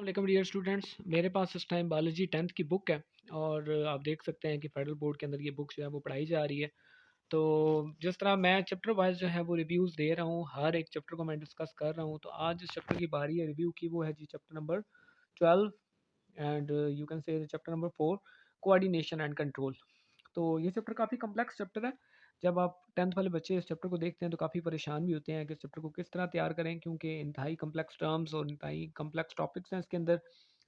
वालेकुम dear students, मेरे पास इस टाइम बायोलॉजी 10th की बुक है और आप देख सकते हैं कि फेडरल बोर्ड के अंदर ये बुक जो है वो पढ़ाई जा रही है। तो जिस तरह मैं चैप्टर वाइज जो है वो रिव्यूज़ दे रहा हूँ, हर एक चैप्टर को मैं डिस्कस कर रहा हूँ। तो आज जिस चैप्टर की बारी है रिव्यू की वो है जी chapter number 12 and you can say chapter number 4 coordination and control. तो ये चैप्टर काफ़ी कम्प्लेक्स चैप्टर है। जब आप 10th वाले बच्चे इस चैप्टर को देखते हैं तो काफ़ी परेशान भी होते हैं कि इस चैप्टर को किस तरह तैयार करें, क्योंकि इंतहाई कम्प्लेक्स टर्म्स और इंतहाई कम्प्लेक्स टॉपिक्स हैं इसके अंदर,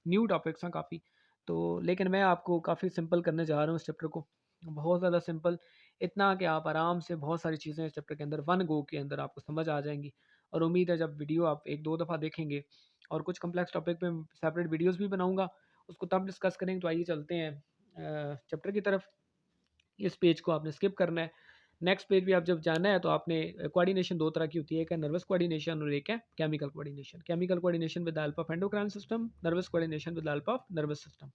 न्यू टॉपिक्स हैं काफ़ी। तो लेकिन मैं आपको काफ़ी सिंपल करने जा रहा हूँ इस चैप्टर को, बहुत ज़्यादा सिंपल, इतना कि आप आराम से बहुत सारी चीज़ें इस चैप्टर के अंदर वन गो के अंदर आपको समझ आ जाएंगी। और उम्मीद है जब वीडियो आप एक दो दफ़ा देखेंगे और कुछ कम्प्लेक्स टॉपिक पे सेपरेट वीडियोज़ भी बनाऊँगा, उसको तब डिस्कस करेंगे। तो आइए चलते हैं चैप्टर की तरफ। इस पेज को आपने स्किप करना है। नेक्स्ट पेज भी आप जब जाना है तो आपने कोऑर्डिनेशन दो तरह की होती है, एक है नर्वस कोऑर्डिनेशन और एक है chemical coordination. Chemical coordination with the help of endocrine system, nervous coordination with the help of nervous system.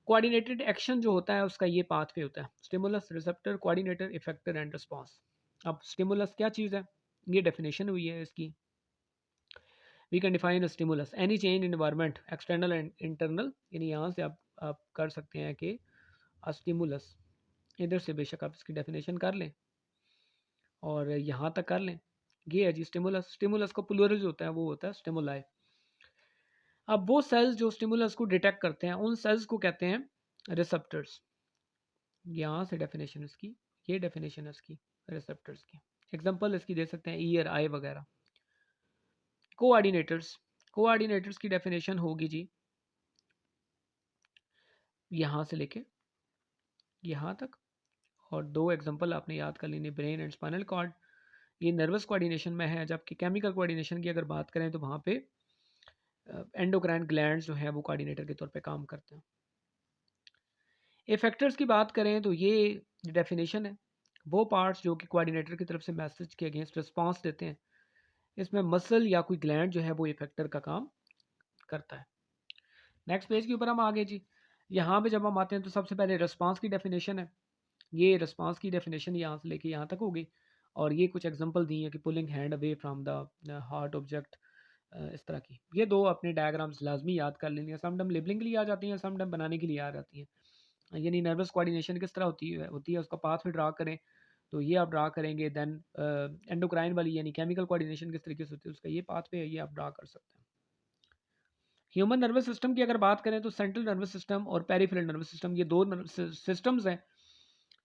Coordinated action जो होता है उसका ये पाथवे होता है, stimulus, receptor, coordinator, effector and response. अब स्टिमुलस क्या चीज़ है, ये डेफिनेशन हुई है इसकी। We can define stimulus any change in environment external and internal, यानी यहाँ से आप कर सकते हैं कि स्टिमुलस, इधर से बेशक आप इसकी डेफिनेशन कर लें और यहाँ तक कर लें। ये है जी स्टिमुलस। स्टिमुलस का प्लूरल जो होता है वो होता है स्टिमुलाई। अब वो सेल्स जो स्टिमुलस को डिटेक्ट करते हैं उन सेल्स को कहते हैं रिसेप्टर्स। यहाँ से डेफिनेशन इसकी, ये डेफिनेशन है इसकी रिसेप्टर्स की। एग्जांपल इसकी दे सकते हैं ईयर, आई वगैरह। कोऑर्डिनेटर्स, कोऑर्डिनेटर्स की डेफिनेशन होगी जी यहाँ से लेके यहाँ तक, और दो एग्जांपल आपने याद कर लेनी, ब्रेन एंड स्पाइनल कॉर्ड। ये नर्वस कोऑर्डिनेशन में है, जबकि केमिकल कोऑर्डिनेशन की अगर बात करें तो वहाँ पे एंडोक्राइन ग्लैंड्स जो है वो कोऑर्डिनेटर के तौर पे काम करते हैं। इफेक्टर्स की बात करें तो ये डेफिनेशन है, वो पार्ट्स जो कि कोऑर्डिनेटर की तरफ से मैसेज के अगेंस्ट रिस्पांस देते हैं। इसमें मसल या कोई ग्लैंड जो है वो इफेक्टर का काम करता है। नेक्स्ट पेज के ऊपर हम आगे जी, यहाँ पे जब हम आते हैं तो सबसे पहले रिस्पांस की डेफिनेशन है। ये रिस्पांस की डेफिनेशन यहाँ से लेके यहाँ तक होगी, और ये कुछ एग्जांपल दी है कि pulling hand away from the heart object, इस तरह की। ये दो अपने डायग्राम्स लाजमी याद कर लेनी है, समटाइम लेबलिंग के लिए आ जाती हैं, समटाइम बनाने के लिए आ जाती हैं। यानी नर्वस कोऑर्डिनेशन किस तरह होती है उसका पाथ में ड्रा करें, तो ये आप ड्रा करेंगे। देन एंडोक्राइन वाली यानी केमिकल कोऑर्डिनेशन किस तरीके से होती है उसका ये पाथ है, ये आप ड्रा कर सकते हैं। ह्यूमन नर्वस सिस्टम की अगर बात करें तो सेंट्रल नर्वस सिस्टम और पेरिफेरल नर्वस सिस्टम, ये दो सिस्टम्स हैं।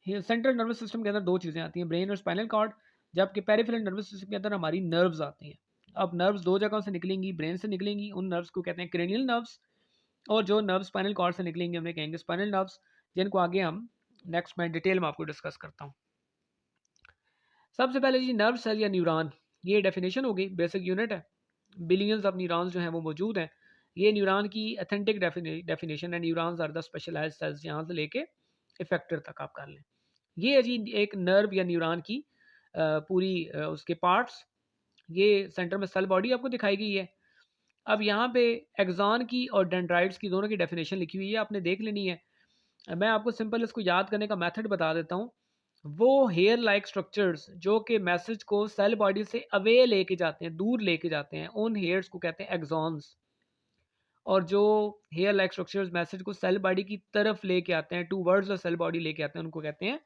सेंट्रल नर्वस सिस्टम के अंदर दो चीज़ें आती हैं, ब्रेन और स्पाइनल कॉर्ड, जबकि पेरिफेरल नर्वस सिस्टम के अंदर हमारी नर्व्स आती हैं। अब नर्व्स दो जगहों से निकलेंगी, ब्रेन से निकलेंगी, उन नर्व्स को कहते हैं क्रेनियल नर्व्स, और जो नर्व स्पाइनल कॉर्ड से निकलेंगे उन्हें कहेंगे स्पाइनल नर्व्स, जिनको आगे हम नेक्स्ट मैं डिटेल में आपको डिस्कस करता हूँ। सबसे पहले जी नर्व सेल या न्यूरॉन, ये डेफिनेशन हो गई, बेसिक यूनिट है। बिलियंस ऑफ न्यूरॉन्स जो हैं वो मौजूद हैं। ये न्यूरॉन की अथेंटिक डेफिनेशन है। Neurons are the specialised cells, यहाँ से लेके इफेक्टर तक आप कर लें। ये है जी एक नर्व या न्यूरॉन की पूरी उसके पार्ट्स। ये सेंटर में सेल बॉडी आपको दिखाई गई है। अब यहाँ पे एक्सॉन की और डेंड्राइट्स की दोनों की डेफिनेशन लिखी हुई है, आपने देख लेनी है। मैं आपको सिंपल इसको याद करने का मेथड बता देता हूँ। वो हेयर लाइक स्ट्रक्चर्स जो कि मैसेज को सेल बॉडी से अवे लेके जाते हैं, दूर लेके जाते हैं, उन हेयर्स को कहते हैं एक्सॉन्स। और जो हेयर लाइक स्ट्रक्चर्स मैसेज को सेल बॉडी की तरफ लेके आते हैं, टू वर्ड्स सेल बॉडी लेके आते हैं, उनको कहते हैं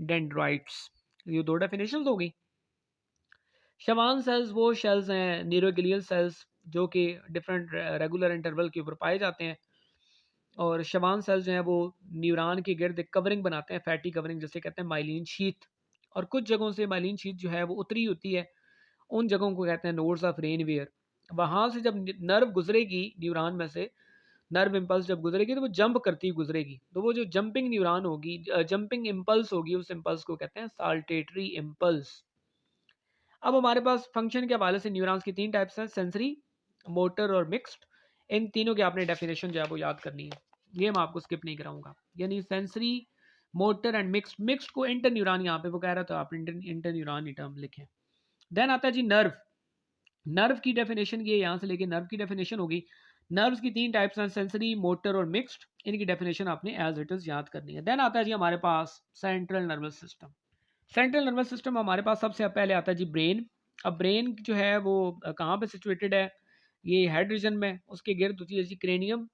डेंड्राइट्स। ये दो डेफिनेशंस हो गई। शवान सेल्स वो शेल्स हैं, न्यूरोग्लियल सेल्स, जो कि डिफरेंट रेगुलर इंटरवल के ऊपर पाए जाते हैं। और शवान सेल्स जो हैं वो न्यूरॉन के गिर्द कवरिंग बनाते हैं, फैटी कवरिंग जिसे कहते हैं माइलिन शीथ। और कुछ जगहों से माइलिन शीथ जो है वो उतरी होती है, उन जगहों को कहते हैं नोड्स ऑफ रेनवियर। वहाँ से जब नर्व गुजरेगी न्यूरॉन में से, नर्व इम्पल्स जब गुजरेगी तो वो जंप करती गुजरेगी, तो वो जो जंपिंग न्यूरॉन होगी, जंपिंग इम्पल्स होगी, उस इम्पल्स को कहते हैं साल्टेटरी इम्पल्स। अब हमारे पास फंक्शन के हवाले से न्यूरॉन्स की तीन टाइप्स हैं, सेंसरी, मोटर और मिक्स्ड। इन तीनों की आपने डेफिनेशन जो है वो याद करनी है, ये मैं आपको स्किप नहीं कराऊंगा। यानी sensory, motor and mixed. Mixed को इंटर न्यूरॉन यहाँ पे वो कह रहा था, आप इंटर न्यूरॉन ही टर्म लिखें। देन आता है जी नर्व। नर्व की डेफिनेशन ये यहाँ से लेके नर्व की डेफिनेशन होगी। नर्व्स की तीन टाइप्स हैं, सेंसरी, मोटर और मिक्स्ड। इनकी डेफिनेशन आपने एज इट इज याद करनी है। देन आता है जी हमारे पास central nervous system. Central nervous system हमारे पास सबसे पहले आता है जी ब्रेन। अब ब्रेन जो है वो कहाँ पे सिचुएटेड है, ये हेड रीजन में, उसके गिर्द होती है जी क्रेनियम,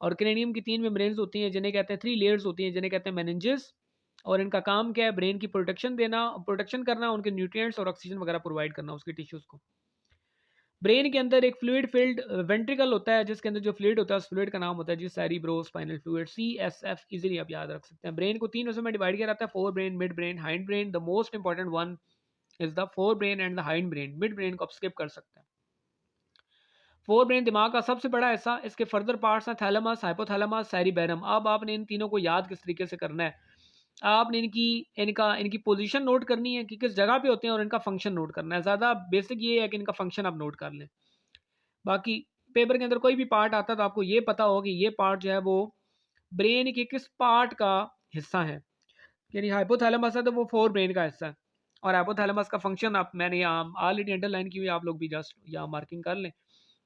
और क्रेनियम की 3 मेम्ब्रेन्स होती हैं जिन्हें कहते हैं 3 लेयर्स होती हैं जिन्हें कहते हैं मेनिंजेस। और इनका काम क्या है? ब्रेन की प्रोटेक्शन देना, प्रोटेक्शन करना, उनके न्यूट्रिएंट्स और ऑक्सीजन वगैरह प्रोवाइड करना उसके टिश्यूज़ को। ब्रेन के अंदर एक फ्लूइड फील्ड वेंट्रिकल होता है जिसके अंदर जो फ्लूइड होता है उस फ्लूइड का नाम होता है जी cerebrospinal fluid, CSF। Easily आप याद रख सकते हैं। ब्रेन को 3 हिस्सों में डिवाइड किया जाता है, fore brain, mid brain, hind brain. The most important one is the fore brain and the hind brain. Mid brain को आप स्किप कर सकते हैं। फोर ब्रेन दिमाग का सबसे बड़ा हिस्सा, इसके फर्दर पार्ट्स हैं थैलेमस, हाइपोथैलेमस, सेरिबेरम। अब आपने इन तीनों को याद किस तरीके से करना है, आपने इनकी पोजीशन नोट करनी है कि किस जगह पे होते हैं और इनका फंक्शन नोट करना है। ज़्यादा बेसिक ये है कि इनका फंक्शन आप नोट कर लें। बाकी पेपर के अंदर कोई भी पार्ट आता है तो आपको ये पता हो कि ये पार्ट जो है वो ब्रेन के किस पार्ट का हिस्सा है। यानी हाइपोथैलेमस है तो वो फोर ब्रेन का हिस्सा है, और हाइपोथैलेमस का फंक्शन आप मैंने यहाँ ऑलरेडी अंडरलाइन की हुई, आप लोग भी जस्ट यहाँ मार्किंग कर लें।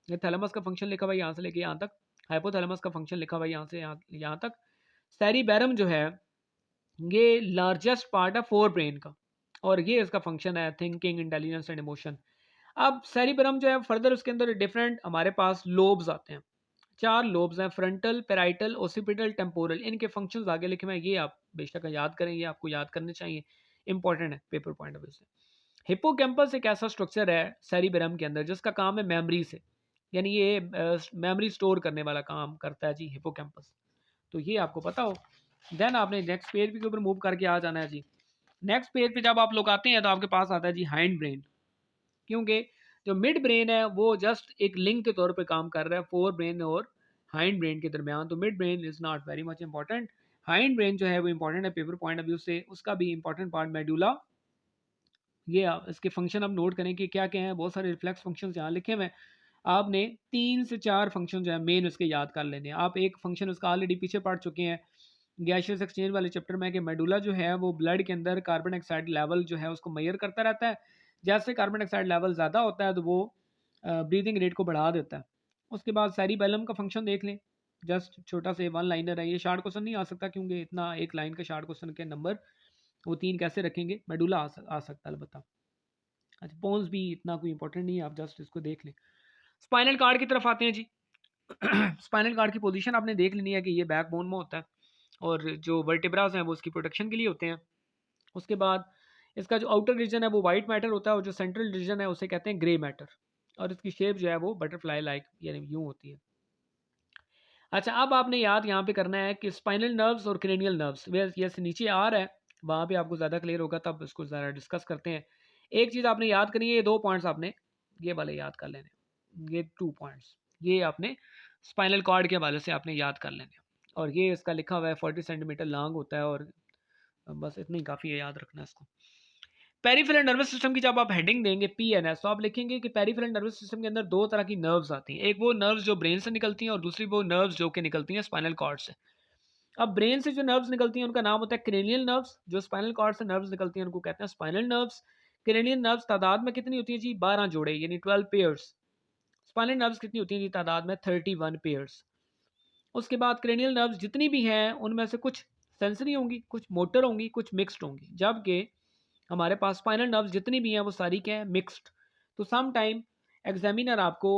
ये थैलेमस का फंक्शन लिखा हुआ है यहाँ से लेके यहाँ तक, हाइपोथैलेमस का फंक्शन लिखा हुआ है यहाँ से यहाँ तक। सेरिबेरम जो है ये लार्जेस्ट पार्ट है फोर ब्रेन का, और ये इसका फंक्शन है थिंकिंग, इंटेलिजेंस एंड इमोशन। अब सेरिबेरम जो है फर्दर उसके अंदर डिफरेंट हमारे पास लोब्स आते हैं। 4 लोब्स हैं, फ्रंटल, पैराइटल, ओसिपिटल, टेम्पोरल। इनके फंक्शंस आगे लिखे हुए हैं, ये आप बेशक याद करें, ये आपको याद करने चाहिए, इंपॉर्टेंट है पेपर पॉइंट ऑफ व्यू से। हिप्पोकैम्पस एक ऐसा स्ट्रक्चर है सेरिबेरम के अंदर जिसका काम है मेमोरी से, यानी ये मेमोरी स्टोर करने वाला काम करता है जी हिप्पोकैम्पस। तो ये आपको पता हो। देन आपने नेक्स्ट पेज के ऊपर मूव करके आ जाना है जी। नेक्स्ट पेज पे जब आप लोग आते हैं तो आपके पास आता है जी हाइंड ब्रेन, क्योंकि जो मिड ब्रेन है वो जस्ट एक लिंक के तौर पे काम कर रहा है फोर ब्रेन और हाइंड ब्रेन के दरमियान। तो mid brain is not very much important. Hind brain जो है वो इंपॉर्टेंट है पेपर पॉइंट ऑफ व्यू से, उसका भी इंपॉर्टेंट पार्ट मेडुला। ये इसके फंक्शन आप नोट करें कि क्या क्या है, बहुत सारे रिफ्लेक्स फंक्शन यहाँ लिखे हुए हैं। आपने 3 से 4 फंक्शन जो है मेन उसके याद कर लेने हैं। आप एक फंक्शन उसका ऑलरेडी पीछे पढ़ चुके हैं गैशियस एक्सचेंज वाले चैप्टर में, कि मेडुला जो है वो ब्लड के अंदर कार्बन डाइऑक्साइड लेवल जो है उसको मेजर करता रहता है। जैसे कार्बन डाइऑक्साइड लेवल ज़्यादा होता है तो वो ब्रीदिंग रेट को बढ़ा देता है। उसके बाद सेरिबेलम का फंक्शन देख लें, जस्ट छोटा से वन लाइनर है, ये शार्ट क्वेश्चन नहीं आ सकता क्योंकि इतना एक लाइन का शार्ट क्वेश्चन के नंबर वो 3 कैसे रखेंगे। मेडुला आ सकता है अलबत्ता। अच्छा, पोन्स भी इतना कोई इंपॉर्टेंट नहीं है, आप जस्ट इसको देख लें। स्पाइनल कार्ड की तरफ आते हैं जी। स्पाइनल कार्ड की पोजीशन आपने देख लेनी है कि ये बैकबोन में होता है, और जो वर्टिब्रास हैं वो उसकी प्रोटेक्शन के लिए होते हैं। उसके बाद इसका जो आउटर रीजन है वो वाइट मैटर होता है, और जो सेंट्रल रीजन है उसे कहते हैं ग्रे मैटर, और इसकी शेप जो है वो बटरफ्लाई लाइक यानी यूँ होती है। अच्छा, अब आपने याद यहाँ पे करना है कि स्पाइनल नर्व्स और क्रेनियल नर्व्स, वे जैसे नीचे आ रहा है वहाँ पे आपको ज़्यादा क्लियर होगा, तब इसको ज़रा डिस्कस करते हैं। एक चीज़ आपने याद करनी है, ये 2 पॉइंट्स आपने ये वाले याद कर लेने, ये 2 पॉइंट्स ये आपने स्पाइनल कॉर्ड के हवाले से आपने याद कर लेने। और ये इसका लिखा हुआ है 40 सेंटीमीटर लॉन्ग होता है, और बस इतना ही काफ़ी है याद रखना इसको। पेरिफेरल नर्वस सिस्टम की जब आप हेडिंग देंगे PNS, तो आप लिखेंगे कि पेरिफेरल नर्वस सिस्टम के अंदर 2 तरह की नर्व्स आती हैं। एक वो नर्व्स जो ब्रेन से निकलती हैं, और दूसरी वो नर्व्स जो कि निकलती हैं स्पाइनल कॉर्ड से। अब ब्रेन से जो नर्व्स निकलती हैं उनका नाम होता है क्रेनियल नर्व्स, जो स्पाइनल कॉर्ड से नर्व्स निकलती हैं उनको कहते हैं स्पाइनल नर्व्स। क्रेनियल नर्व्स तादाद में कितनी होती है जी? 12 जोड़े, यानी 12 पेयर्स। स्पाइनल नर्व्स कितनी होती हैं जी तादाद में? 31 पेयर्स। उसके बाद क्रेनियल नर्व्स जितनी भी हैं उनमें से कुछ सेंसरी होंगी, कुछ मोटर होंगी, कुछ मिक्स्ड होंगी, जबकि हमारे पास स्पाइनल नर्व्स जितनी भी हैं वो सारी क्या है? मिक्स्ड। तो सम टाइम एग्जामिनर आपको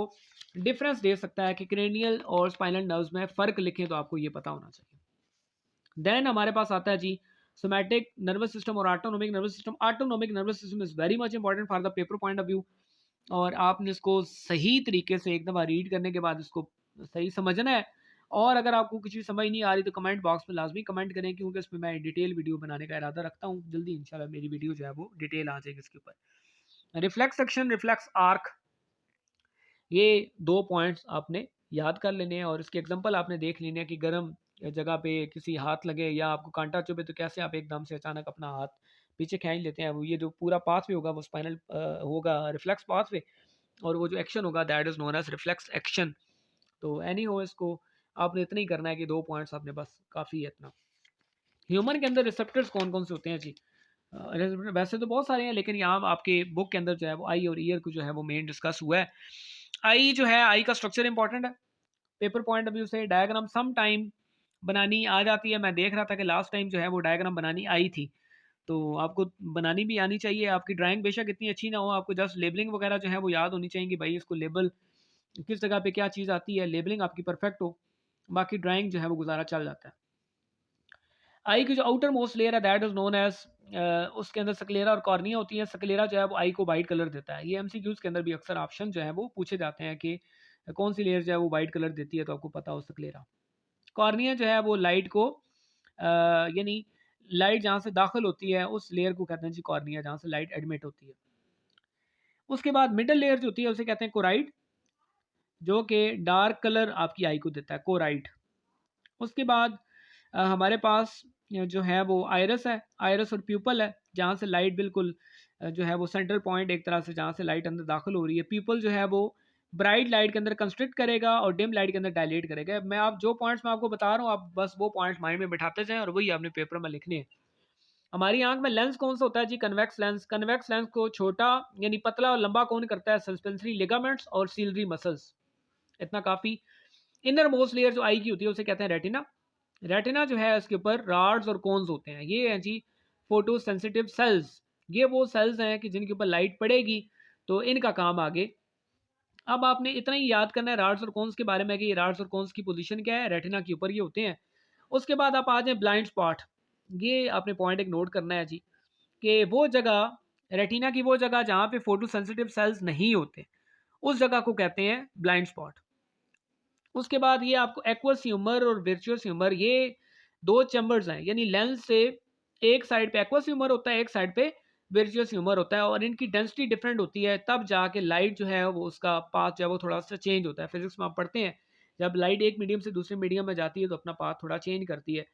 डिफरेंस दे सकता है कि क्रेनियल और स्पाइनल नर्व्स में फ़र्क लिखें, तो आपको ये पता होना चाहिए। देन हमारे पास आता है जी सोमैटिक नर्वस सिस्टम और autonomic nervous system. Autonomic nervous system is very much important for the paper point of view, और आपने इसको सही तरीके से एक दफ़ा रीड करने के बाद इसको सही समझना है। और अगर आपको कुछ भी समझ नहीं आ रही तो कमेंट बॉक्स में लाजमी कमेंट करें, क्योंकि इसमें मैं डिटेल वीडियो बनाने का इरादा रखता हूँ। जल्दी इंशाल्लाह मेरी वीडियो जो है वो डिटेल आ जाएगी इसके ऊपर। रिफ्लेक्स सेक्शन, रिफ्लेक्स आर्क, ये 2 पॉइंट्स आपने याद कर लेने हैं, और इसके एग्जांपल आपने देख लेने हैं कि गर्म जगह पे किसी हाथ लगे या आपको कांटा चुभे तो कैसे आप एकदम से अचानक अपना हाथ पीछे खींच लेते हैं। वो ये जो पूरा पाथवे होगा वो स्पाइनल होगा रिफ्लेक्स पाथवे, और वो जो एक्शन होगा that is known as reflex action. तो एनी हो, इसको आपने इतना ही करना है कि 2 पॉइंट्स आपने बस काफ़ी है इतना। ह्यूमन के अंदर रिसेप्टर्स कौन कौन से होते हैं जी? वैसे तो बहुत सारे हैं, लेकिन यहाँ आपके बुक के अंदर जो है वो आई और ईयर को जो है वो मेन डिस्कस हुआ है। आई जो है, आई का स्ट्रक्चर इंपॉर्टेंट है पेपर पॉइंट ऑफ व्यू से। डायग्राम सम टाइम बनानी आ जाती है, मैं देख रहा था कि लास्ट टाइम जो है वो डायग्राम बनानी आई थी, तो आपको बनानी भी आनी चाहिए। आपकी ड्राइंग बेशक इतनी अच्छी ना हो, आपको जस्ट लेबलिंग वगैरह जो है वो याद होनी चाहिए कि भाई इसको लेबल किस जगह पे क्या चीज़ आती है, लेबलिंग आपकी परफेक्ट हो, बाकी ड्राइंग जो है वो गुजारा चल जाता है। आई की जो आउटर मोस्ट लेयर है दैट इज नोन एज, उसके अंदर स्क्लेरा और कॉर्निया होती है। स्क्लेरा जो है वो आई को वाइट कलर देता है। ये एमसीक्यूज के अंदर भी अक्सर ऑप्शन जो है वो पूछे जाते हैं कि कौन सी लेयर जो है वो वाइट कलर देती है, तो आपको पता हो स्क्लेरा। कॉर्निया जो है वो लाइट को यानी लाइट जहाँ से दाखिल होती है उस लेयर को कहते हैं जी कॉर्निया, जहाँ से लाइट एडमिट होती है। उसके बाद मिडल लेयर जो होती है उसे कहते हैं कोराइड, जो कि डार्क कलर आपकी आई को देता है, कोराइड। उसके बाद हमारे पास जो है वो आयरस है, आयरस और प्यूपल है, जहाँ से लाइट बिल्कुल जो है वो सेंट्रल पॉइंट एक तरह से जहाँ से लाइट अंदर दाखिल हो रही है। प्यूपल जो है वो ब्राइट लाइट के अंदर कंस्ट्रिक्ट करेगा और डिम लाइट के अंदर डायलेट करेगा। मैं आप जो पॉइंट्स मैं आपको बता रहा हूँ आप बस वो पॉइंट्स माइंड में बिठाते जाएं और वही आपने पेपर में लिखने हैं। हमारी आंख में लेंस कौन सा होता है जी? Convex lens. कन्वेक्स लेंस को छोटा यानी पतला और लंबा कौन करता है? सस्पेंसरी लिगामेंट्स और सीलरी मसल्स। इतना काफ़ी। इनर मोस्ट लेयर जो आई की होती है उसे कहते हैं रेटिना। रेटिना जो है इसके ऊपर राड्स और कोन्स होते हैं। ये हैं जी फोटो सेंसिटिव सेल्स। ये वो सेल्स हैं कि जिनके ऊपर लाइट पड़ेगी तो इनका काम आगे। अब आपने इतना ही याद करना है राड्स और कोन्स के बारे में कि ये राड्स और कोन्स की पोजीशन क्या है, रेटिना के ऊपर ये होते हैं। उसके बाद आप आ जाए ब्लाइंड स्पॉट। ये आपने पॉइंट एक नोट करना है जी कि वो जगह, रेटिना की वो जगह जहाँ पे फोटो सेंसिटिव सेल्स नहीं होते, उस जगह को कहते हैं ब्लाइंड स्पॉट। उसके बाद ये आपको एक्वस ह्यूमर और वर्चुअस ह्यूमर, ये दो चैम्बर्स हैं, यानी लेंस से एक साइड पे एक्वस ह्यूमर होता है, एक साइड पे वर्चुअस ह्यूमर होता है, और इनकी डेंसिटी डिफरेंट होती है, तब जाके लाइट जो है वो उसका पाथ जो है वो थोड़ा सा चेंज होता है। फिजिक्स में आप पढ़ते हैं जब लाइट एक मीडियम से दूसरे मीडियम में जाती है तो अपना पाथ थोड़ा चेंज करती है,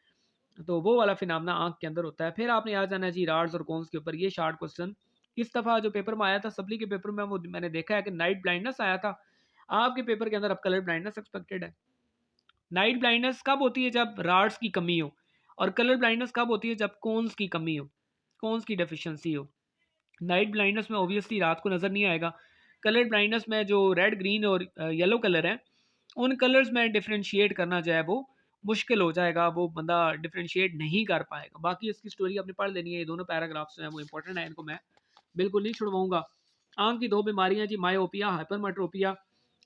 तो वो वाला फिनोमेना आंख के अंदर होता है। फिर आपने याद जाना है जी राड्स और कोन्स के ऊपर। ये शार्ट क्वेश्चन इस दफ़ा जो पेपर में आया था सप्ली के पेपर में, वो मैंने देखा है कि नाइट ब्लाइंडनेस आया था। आपके पेपर के अंदर अब कलर ब्लाइंडनेस एक्सपेक्टेड है। नाइट ब्लाइंडनेस कब होती है? जब राड्स की कमी हो। और कलर ब्लाइंडनेस कब होती है? जब कोन्स की कमी हो, कोन्स की डेफिशिएंसी हो। नाइट ब्लाइंडनेस में ऑब्वियसली रात को नज़र नहीं आएगा। कलर ब्लाइंडनेस में जो रेड ग्रीन और येलो कलर है, उन कलर्स में डिफ्रेंशिएट करना जो है वो मुश्किल हो जाएगा, वो बंदा डिफ्रेंशिएट नहीं कर पाएगा। बाकी इसकी स्टोरी आपने पढ़ लेनी है, ये दोनों पैराग्राफ्स जो हैं वो इंपॉर्टेंट है, इनको मैं बिल्कुल नहीं छुड़वाऊंगा। आंख की दो बीमारियां जी, मायोपिया, हाइपरमेट्रोपिया,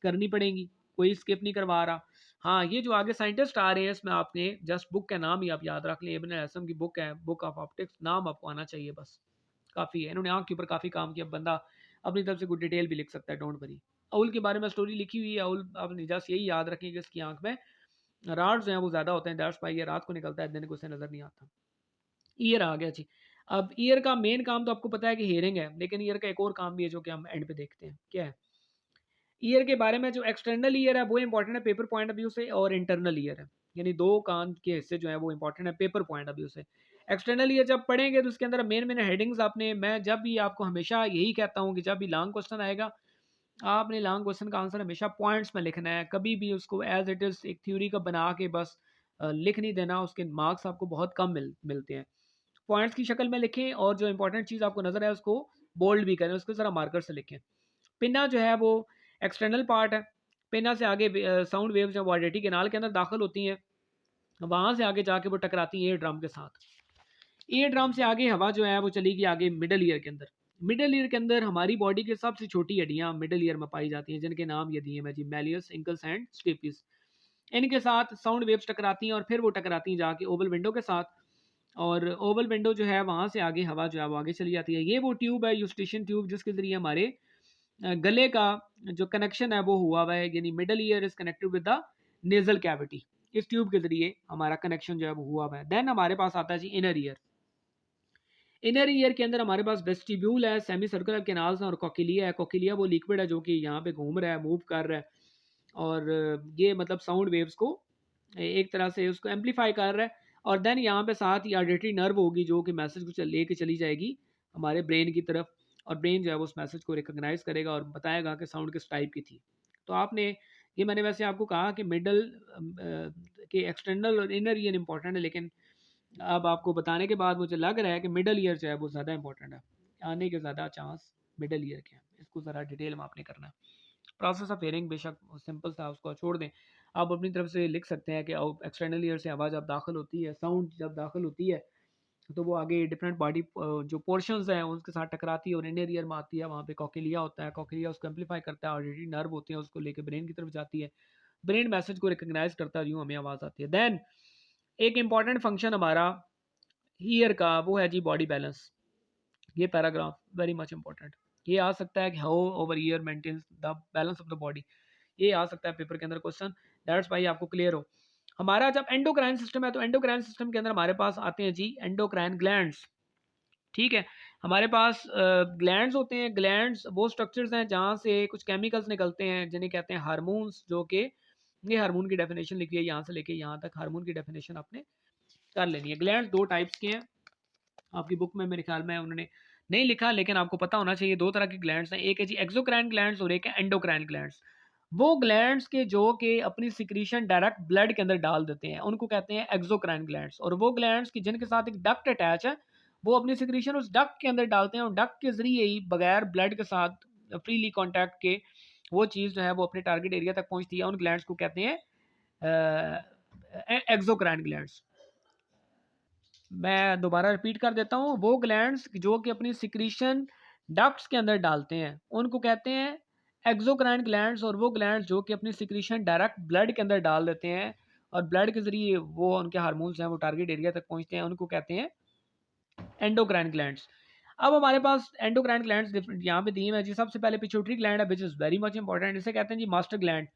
करनी पड़ेंगी, कोई स्किप नहीं करवा रहा। हाँ, ये जो आगे साइंटिस्ट आ रहे हैं इसमें आपने जस्ट बुक का नाम ही आप याद रख लें, इब्न असम की बुक है, बुक ऑफ ऑप्टिक्स, नाम आपको आना चाहिए बस, काफ़ी है। इन्होंने आंख के ऊपर काफ़ी काम किया, बंदा अपनी तरफ से कुछ डिटेल भी लिख सकता है, डोंट वरी। अउल के बारे में स्टोरी लिखी हुई है। अउल आपने जस्ट यही याद रखें कि इसकी आंख में राड्स जो हैं वो ज़्यादा होते हैं, दैट्स व्हाई ये रात को निकलता है, दिन को उसे नज़र नहीं आता। ईयर आ गया जी। अब ईयर का मेन काम तो आपको पता है कि हेयरिंग है, लेकिन ईयर का एक और काम भी है जो कि हम एंड पे देखते हैं, क्या है? ईयर के बारे में जो एक्सटर्नल ईयर है वो इंपॉर्टेंट है पेपर पॉइंट ऑफ व्यू से, और इंटरनल ईयर है, यानी दो कान के हिस्से जो है वो इंपॉर्टेंट है पेपर पॉइंट ऑफ व्यू से। एक्सटर्नल ईयर जब पढ़ेंगे तो उसके अंदर मेन मेन हेडिंग्स आपने, मैं जब भी आपको हमेशा यही कहता हूँ कि जब भी लॉन्ग क्वेश्चन आएगा, आपने लॉन्ग क्वेश्चन का आंसर हमेशा पॉइंट्स में लिखना है, कभी भी उसको एज इट इज़ एक थ्योरी का बना के बस लिख नहीं देना, उसके मार्क्स आपको बहुत कम मिलते हैं। पॉइंट्स की शक्ल में लिखें, और जो इंपॉर्टेंट चीज़ आपको नजर है उसको बोल्ड भी करें, उसको ज़रा मार्कर से लिखें। पिन्ना जो है वो एक्सटर्नल पार्ट है। पिन्ना से आगे साउंड वेव्स जो ऑडिटी केनाल के अंदर दाखिल होती हैं, वहाँ से आगे जाके वो टकराती हैं ईयर ड्रम के साथ। ईयर ड्रम से आगे हवा जो है वो चलेगी आगे मिडल ईयर के अंदर। मिडल ईयर के अंदर हमारी बॉडी की सबसे छोटी हड्डियाँ मिडल ईयर में पाई जाती हैं, जिनके नाम ये दिए हैं जी, मैलियस, इंकल्स एंड स्टेपिस। इनके साथ साउंड वेव्स टकराती हैं और फिर वो टकराती हैं जाके ओवल विंडो के साथ, और ओवल विंडो जो है वहाँ से आगे हवा जो है वो आगे चली जाती है। ये वो ट्यूब है, यूस्टेशियन ट्यूब, जिसके ज़रिए हमारे गले का जो कनेक्शन है वो हुआ हुआ है, यानी middle ear is connected with the nasal cavity. इस ट्यूब के जरिए हमारा कनेक्शन जो है वो हुआ हुआ है। देन हमारे पास आता है जी इनर ईयर। इनर ईयर के अंदर हमारे पास वेस्टिब्यूल है, सेमी सर्कुलर कैनाल्स हैं, और कोकिलिया है। कोकिलिया वो लिक्विड है जो कि यहाँ पे घूम रहा है, मूव कर रहा है, और ये मतलब साउंड वेव्स को एक तरह से उसको एम्पलीफाई कर रहा है। और देन यहाँ पे साथ ही ऑडिटरी नर्व होगी जो कि मैसेज को लेके चली जाएगी हमारे ब्रेन की तरफ, और ब्रेन जो है वो उस मैसेज को रिकॉग्नाइज करेगा और बताएगा कि साउंड किस टाइप की थी। तो आपने ये, मैंने वैसे आपको कहा कि मिडल के एक्सटर्नल और इनर ईयर इंपॉर्टेंट है, लेकिन अब आपको बताने के बाद मुझे लग रहा है कि मिडल ईयर जो है वो ज़्यादा इंपॉर्टेंट है, आने के ज़्यादा चांस मिडल ईयर के हैं। इसको ज़रा डिटेल में आपने करना है। प्रोसेस ऑफ हेयरिंग बेशक सिंपल था, उसको छोड़ दें। आप अपनी तरफ से लिख सकते हैं कि एक्सटर्नल ईयर से आवाज़ जब दाखिल होती है, साउंड जब दाखिल होती है तो वो आगे डिफरेंट बॉडी जो पोर्शंस हैं उसके साथ टकराती है और इनर ईयर में आती है, वहाँ पे कॉक्लिया होता है, कॉक्लिया उसको एम्पलीफाई करता है, ऑडिटरी नर्व होते हैं उसको लेके ब्रेन की तरफ जाती है, ब्रेन मैसेज को रिकग्नाइज करता है, यूँ हमें आवाज़ आती है। देन एक इंपॉर्टेंट फंक्शन हमारा ईयर का वो है जी बॉडी बैलेंस। ये पैराग्राफ वेरी मच इंपॉर्टेंट। ये आ सकता है कि how our ear maintains the balance of the body, ये आ सकता है पेपर के अंदर क्वेश्चन। दैट्स वाई आपको क्लियर हो। हमारा जब एंडोक्राइन सिस्टम है तो एंडोक्राइन सिस्टम के अंदर हमारे पास आते हैं जी एंडोक्राइन ग्लैंड्स। ठीक है, हमारे पास ग्लैंड्स होते हैं। ग्लैंड्स वो स्ट्रक्चर्स हैं जहाँ से कुछ केमिकल्स निकलते हैं जिन्हें कहते हैं हार्मोन्स, जो कि ये हार्मोन की डेफिनेशन लिखी है यहाँ से लेके यहाँ तक, हार्मोन की डेफिनेशन आपने कर लेनी है। ग्लैंड्स दो टाइप्स के हैं, आपकी बुक में मेरे ख्याल में उन्होंने नहीं लिखा, लेकिन आपको पता होना चाहिए। दो तरह की ग्लैंड्स हैं, एक है जी एक्सोक्राइन ग्लैंड्स और एक है एंडोक्राइन ग्लैंड्स। वो ग्लैंड्स के जो कि अपनी सिक्रीशन डायरेक्ट ब्लड के अंदर डाल देते हैं उनको कहते हैं एक्सोक्राइन ग्लैंड्स। और वो ग्लैंड्स की जिनके साथ एक डक्ट अटैच है वो अपनी सिक्रीशन उस डक्ट के अंदर डालते हैं और डक्ट के जरिए ही बगैर ब्लड के साथ फ्रीली कॉन्टैक्ट के वो चीज़ जो है वो अपने टारगेट एरिया तक पहुंचती है। उन ग्लैंड्स को कहते हैं एक्सोक्राइन ग्लैंड्स। मैं दोबारा रिपीट कर देता हूँ, वो ग्लैंड्स जो कि अपनी सिक्रीशन डक्ट्स के अंदर डालते हैं उनको कहते हैं एक्सोक्राइन ग्लैंड्स। और वो ग्लैंड्स जो कि अपनी सिक्रीशन डायरेक्ट ब्लड के अंदर डाल देते हैं और ब्लड के जरिए वो उनके हार्मोन्स हैं वो टारगेट एरिया तक पहुंचते हैं, उनको कहते हैं एंडोक्राइन ग्लैंड्स। अब हमारे पास एंडोक्राइन ग्लैंड्स यहाँ पे दिए हैं जी। सबसे पहले पिट्यूटरी ग्लैंड है which is very much important, इसे कहते हैं जी मास्टर ग्लैंड।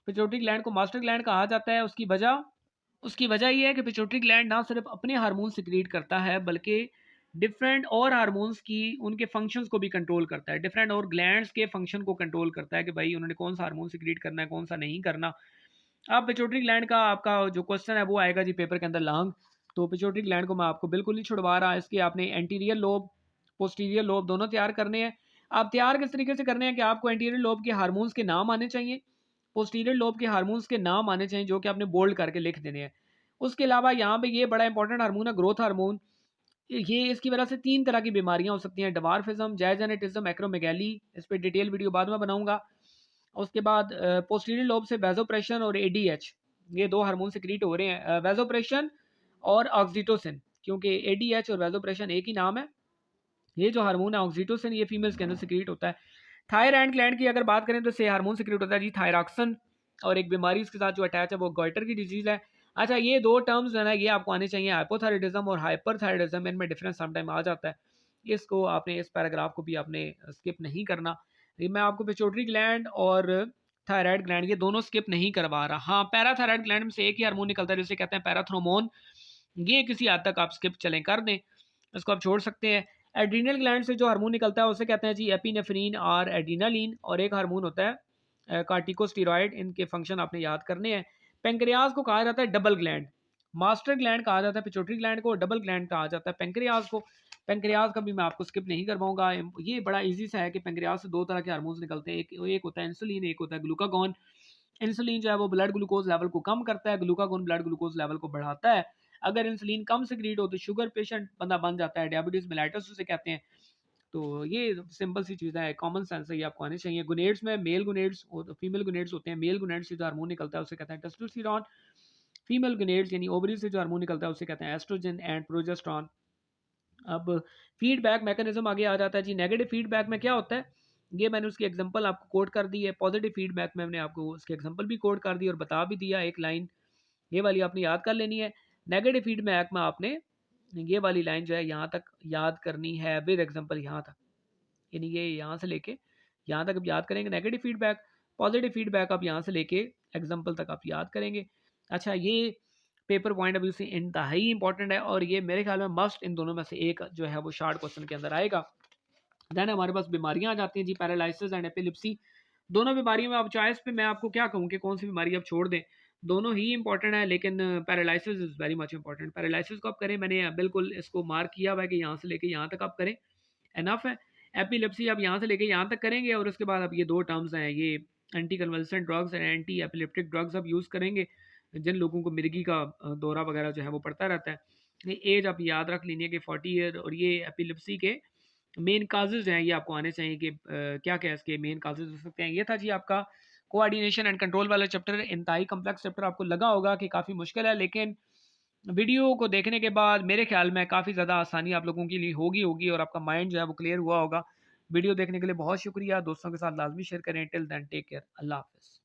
पिट्यूटरी ग्लैंड को मास्टर ग्लैंड कहा जाता है। उसकी वजह ये है कि पिट्यूटरी ग्लैंड ना सिर्फ अपने हार्मोन सिक्रीट करता है बल्कि डिफरेंट और हार्मोन्स की उनके फंक्शंस को भी कंट्रोल करता है, डिफरेंट और ग्लैंड्स के फंक्शन को कंट्रोल करता है कि भाई उन्होंने कौन सा हार्मोन सिक्रीट करना है कौन सा नहीं करना। अब पिट्यूटरी ग्लैंड का आपका जो क्वेश्चन है वो आएगा जी पेपर के अंदर लॉन्ग, तो पिट्यूटरी ग्लैंड को मैं आपको बिल्कुल नहीं छुड़वा रहा। इसके आपने एंटीरियर लोब पोस्टीरियर लोब दोनों तैयार करने हैं। आप तैयार किस तरीके से करने हैं कि आपको एंटीरियर लोब के हार्मोन्स के नाम आने चाहिए, पोस्टीरियर लोब के हार्मोन्स के नाम आने चाहिए जो कि आपने बोल्ड करके लिख देने हैं। उसके अलावा यहाँ पे ये बड़ा इंपॉर्टेंट हार्मोन है ग्रोथ हार्मोन। ये इसकी वजह से 3 तरह की बीमारियां हो सकती हैं, डवार्फिज्म, जायजेनेटिज्म, एक्रोमेगैली। इस पे डिटेल वीडियो बाद में बनाऊंगा। उसके बाद पोस्टीरियर लोब से वैसोप्रेशन और एडीएच, ये 2 हार्मोन सिक्रीट हो रहे हैं, वैसोप्रेशन और ऑक्सीटोसिन, क्योंकि एडीएच और वैसोप्रेशन एक ही नाम है। ये जो हार्मोन है ऑक्सीटोसिन ये फीमेल्स के अंदर सिक्रीट होता है। थायराइड ग्लैंड की अगर बात करें तो से हार्मोन सिक्रीट होता है जी थायरॉक्सिन, और एक बीमारी इसके साथ जो अटैच है वो गॉइटर की डिजीज है। अच्छा, ये 2 टर्म्स है ना ये आपको आने चाहिए, हाइपोथायराइडिज्म और हाइपरथायराइडिज्म, इनमें डिफरेंस समटाइम आ जाता है। इसको आपने इस पैराग्राफ को भी आपने स्किप नहीं करना। ये मैं आपको पिट्यूटरी ग्लैंड और थायराइड ग्लैंड ये दोनों स्किप नहीं करवा रहा। हाँ, पैराथायराइड ग्लैंड में से एक ही हार्मोन निकलता है जिसे कहते हैं पैराथ्रोमोन, ये किसी हद तक आप स्किप चलें कर दें, इसको आप छोड़ सकते हैं। एड्रीनल ग्लैंड से जो हार्मोन निकलता है उसे कहते हैं जी एपिनेफ्रीन और एड्रीनालिन, और एक हार्मोन होता है कार्टिकोस्टेरॉइड। इनके फंक्शन आपने याद करने हैं। पेंक्रियाज को कहा जाता है डबल ग्लैंड, मास्टर ग्लैंड कहा जाता है पिट्यूटरी ग्लैंड को, डबल ग्लैंड कहा जाता है पेंक्रियाज को। पेंक्रियाज का भी मैं आपको स्किप नहीं करवाऊंगा। ये बड़ा इजी सा है कि पेंक्रियाज से 2 तरह के हार्मोन्स निकलते हैं, एक होता है इंसुलिन, एक होता है ग्लूकागॉन। इंसुलिन जो है वो ब्लड ग्लूकोज लेवल को कम करता है, ग्लूकागॉन ब्लड ग्लूकोज लेवल को बढ़ाता है। अगर इंसुलिन कम सिक्रीट हो तो शुगर पेशेंट बंदा बन जाता है, डायबिटीज मेलाइटस उसे कहते हैं। तो ये सिंपल सी चीज़ें हैं, कॉमन सेंस है, ये आपको आने चाहिए। गुनेड्स में मेल गुनेड्स और फीमेल गुनेड्स होते हैं। मेल गुनेड्स से जो हार्मोन निकलता है उसे कहते हैं टेस्टोस्टेरोन। फीमेल गुनेड्स यानी ओवरी से जो हार्मोन निकलता है उसे कहते हैं एस्ट्रोजन एंड प्रोजेस्टेरोन। अब फीडबैक मैकेनिज्म आगे आ जाता है जी। नेगेटिव फीडबैक में क्या होता है, ये मैंने उसकी एग्जांपल आपको कोट कर दी है। पॉजिटिव फीडबैक में मैंने आपको उसकी एग्जांपल भी कोट कर दी और बता भी दिया एक लाइन, ये वाली आपने याद कर लेनी है। नेगेटिव फीडबैक में आपने ये वाली लाइन जो है यहाँ तक याद करनी है विद एग्जांपल यहाँ तक, यानी ये यहाँ से लेके यहाँ तक आप याद करेंगे नेगेटिव फीडबैक। पॉजिटिव फीडबैक आप यहाँ से लेके एग्जांपल तक आप याद करेंगे। अच्छा, ये पेपर पॉइंट ऑफ व्यू से इंतहाई इंपॉर्टेंट है और ये मेरे ख्याल में मस्ट इन दोनों में से एक जो है वो शार्ट क्वेश्चन के अंदर आएगा। देन हमारे पास बीमारियां आ जाती हैं जी, पैरालिसिस एंड एपिलिप्सी। दोनों बीमारियों में आप चॉइस पे मैं आपको क्या कहूँ कि कौन सी बीमारी आप छोड़ दें, दोनों ही इंपॉर्टेंट है, लेकिन paralysis is very much important. Paralysis को आप करें, मैंने बिल्कुल इसको मार्क किया हुआ है कि यहाँ से लेके यहाँ तक आप करें, एनफ है। एपिलेप्सी आप यहाँ से लेके यहाँ तक करेंगे और उसके बाद अब ये 2 टर्म्स हैं, ये anti convulsant drugs and anti epileptic drugs आप यूज़ करेंगे जिन लोगों को मिर्गी का दौरा वगैरह जो है वो पड़ता रहता है। ये एज आप याद रख लीजिए कि 40 ईयर, और ये एपिलेप्सी के मेन काजेज हैं ये आपको आने चाहिए कि क्या क्या इसके मेन काजेज हो सकते हैं। ये था जी आपका कोऑर्डिनेशन एंड कंट्रोल वाला चैप्टर। इंतहाई कम्प्लेक्स चैप्टर, आपको लगा होगा कि काफ़ी मुश्किल है, लेकिन वीडियो को देखने के बाद मेरे ख्याल में काफ़ी ज़्यादा आसानी आप लोगों के लिए होगी और आपका माइंड जो है वो क्लियर हुआ होगा। वीडियो देखने के लिए बहुत शुक्रिया। दोस्तों के साथ लाज़मी शेयर करें। Till then take care. अल्लाह हाफ़िज़।